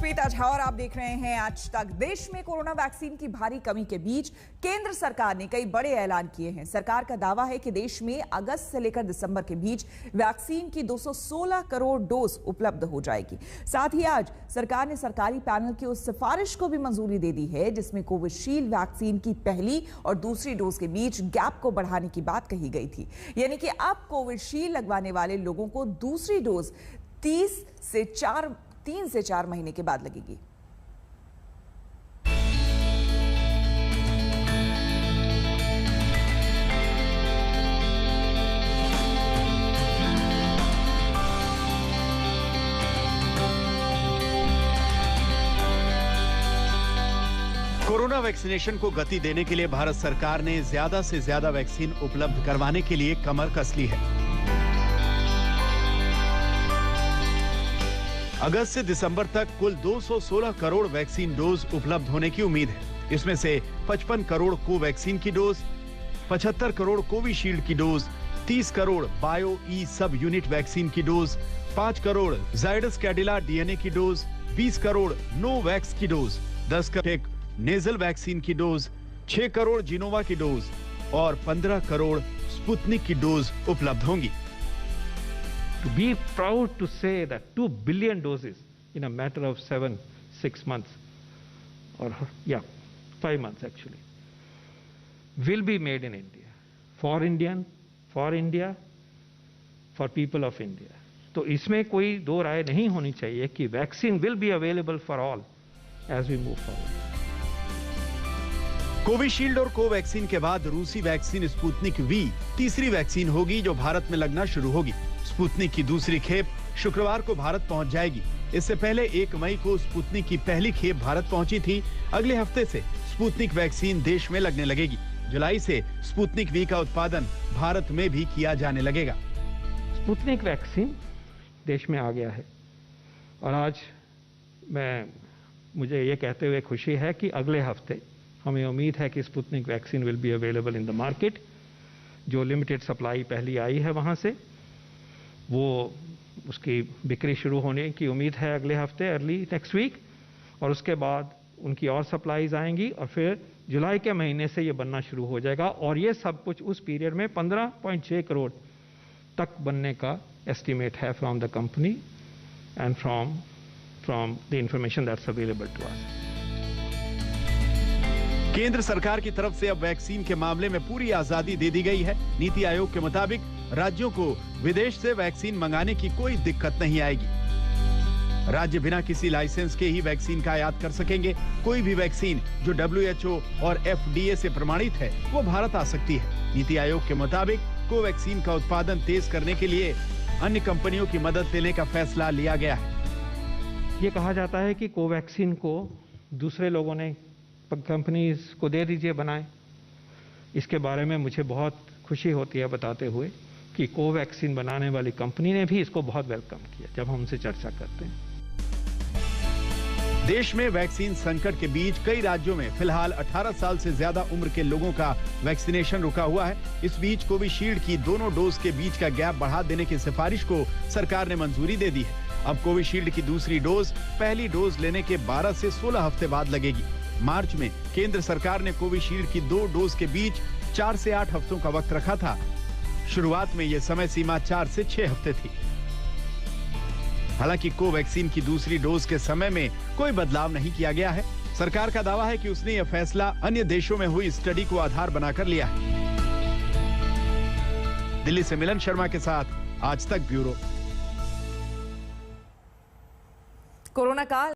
श्वेता झा और आप देख रहे हैं आज तक। देश में कोरोना वैक्सीन की भारी कमी के बीच केंद्र सरकार ने कई बड़े ऐलान किए हैं। सरकार का दावा है कि देश में अगस्त से लेकर दिसंबर के बीच वैक्सीन की 216 करोड़ डोज उपलब्ध हो जाएगी। साथ ही आज सरकार ने सरकारी पैनल की उस सिफारिश को भी मंजूरी दे दी है जिसमें कोविशील्ड वैक्सीन की पहली और दूसरी डोज के बीच गैप को बढ़ाने की बात कही गई थी। यानी कि अब कोविशील्ड लगवाने वाले लोगों को दूसरी डोज 3 से 4 महीने के बाद लगेगी। कोरोना वैक्सीनेशन को गति देने के लिए भारत सरकार ने ज्यादा से ज्यादा वैक्सीन उपलब्ध करवाने के लिए कमर कस ली है। अगस्त से दिसंबर तक कुल 216 करोड़ वैक्सीन डोज उपलब्ध होने की उम्मीद है। इसमें से 55 करोड़ कोवैक्सीन की डोज, 75 करोड़ कोविशील्ड की डोज, 30 करोड़ बायो ई सब यूनिट वैक्सीन की डोज, 5 करोड़ जायडस कैडिला डीएनए की डोज, 20 करोड़ नोवैक्स की डोज, 10 करोड़ नेजल वैक्सीन की डोज, 6 करोड़ जिनोवा की डोज और 15 करोड़ स्पुतनिक की डोज उपलब्ध होंगी। To be proud to say that 2 billion doses in a matter of 6 months, or 5 months actually, will be made in India, for India, for people of India. तो इसमें कोई दो राय नहीं होनी चाहिए कि vaccine will be available for all as we move forward. Covishield और Covaxin के बाद रूसी वैक्सीन स्पुतनिक वी तीसरी वैक्सीन होगी जो भारत में लगना शुरू होगी। स्पुतनिक की दूसरी खेप शुक्रवार को भारत पहुंच जाएगी। इससे पहले 1 मई को स्पुतनिक की पहली खेप भारत पहुंची थी। अगले हफ्ते से स्पुतनिक वैक्सीन देश में लगने लगेगी। जुलाई से स्पुतनिक वी का उत्पादन भारत में भी किया जाने लगेगा। स्पुतनिक वैक्सीन देश में आ गया है और आज मुझे ये कहते हुए खुशी है कि अगले हफ्ते हमें उम्मीद है कि Sputnik vaccine will be available in the market. जो लिमिटेड सप्लाई पहली आई है वहां से वो उसकी बिक्री शुरू होने की उम्मीद है अगले हफ्ते, अर्ली नेक्स्ट वीक, और उसके बाद उनकी और सप्लाईज आएंगी और फिर जुलाई के महीने से ये बनना शुरू हो जाएगा और ये सब कुछ उस पीरियड में 15.6 करोड़ तक बनने का एस्टिमेट है from the company and from the information that's available to us. केंद्र सरकार की तरफ से अब वैक्सीन के मामले में पूरी आजादी दे दी गई है। नीति आयोग के मुताबिक राज्यों को विदेश से वैक्सीन मंगाने की कोई दिक्कत नहीं आएगी। राज्य बिना किसी लाइसेंस के ही वैक्सीन का आयात कर सकेंगे। कोई भी वैक्सीन जो WHO और FDA से प्रमाणित है वो भारत आ सकती है। नीति आयोग के मुताबिक कोवैक्सीन का उत्पादन तेज करने के लिए अन्य कंपनियों की मदद लेने का फैसला लिया गया है। ये कहा जाता है कि कोवैक्सीन को दूसरे लोगों ने कंपनीज को दे दीजिए बनाएं। इसके बारे में मुझे बहुत खुशी होती है बताते हुए कि कोवैक्सीन बनाने वाली कंपनी ने भी इसको बहुत वेलकम किया जब हम उनसे चर्चा करते हैं। देश में वैक्सीन संकट के बीच कई राज्यों में फिलहाल 18 साल से ज्यादा उम्र के लोगों का वैक्सीनेशन रुका हुआ है। इस बीच कोविशील्ड की दोनों डोज के बीच का गैप बढ़ा देने की सिफारिश को सरकार ने मंजूरी दे दी है। अब कोविशील्ड की दूसरी डोज पहली डोज लेने के 12 से 16 हफ्ते बाद लगेगी। मार्च में केंद्र सरकार ने कोविशील्ड की 2 डोज के बीच 4 से 8 हफ्तों का वक्त रखा था। शुरुआत में यह समय सीमा 4 से 6 हफ्ते थी। हालांकि कोवैक्सीन की दूसरी डोज के समय में कोई बदलाव नहीं किया गया है। सरकार का दावा है कि उसने यह फैसला अन्य देशों में हुई स्टडी को आधार बनाकर लिया है। दिल्ली से मिलन शर्मा के साथ आज तक ब्यूरो। कोरोना काल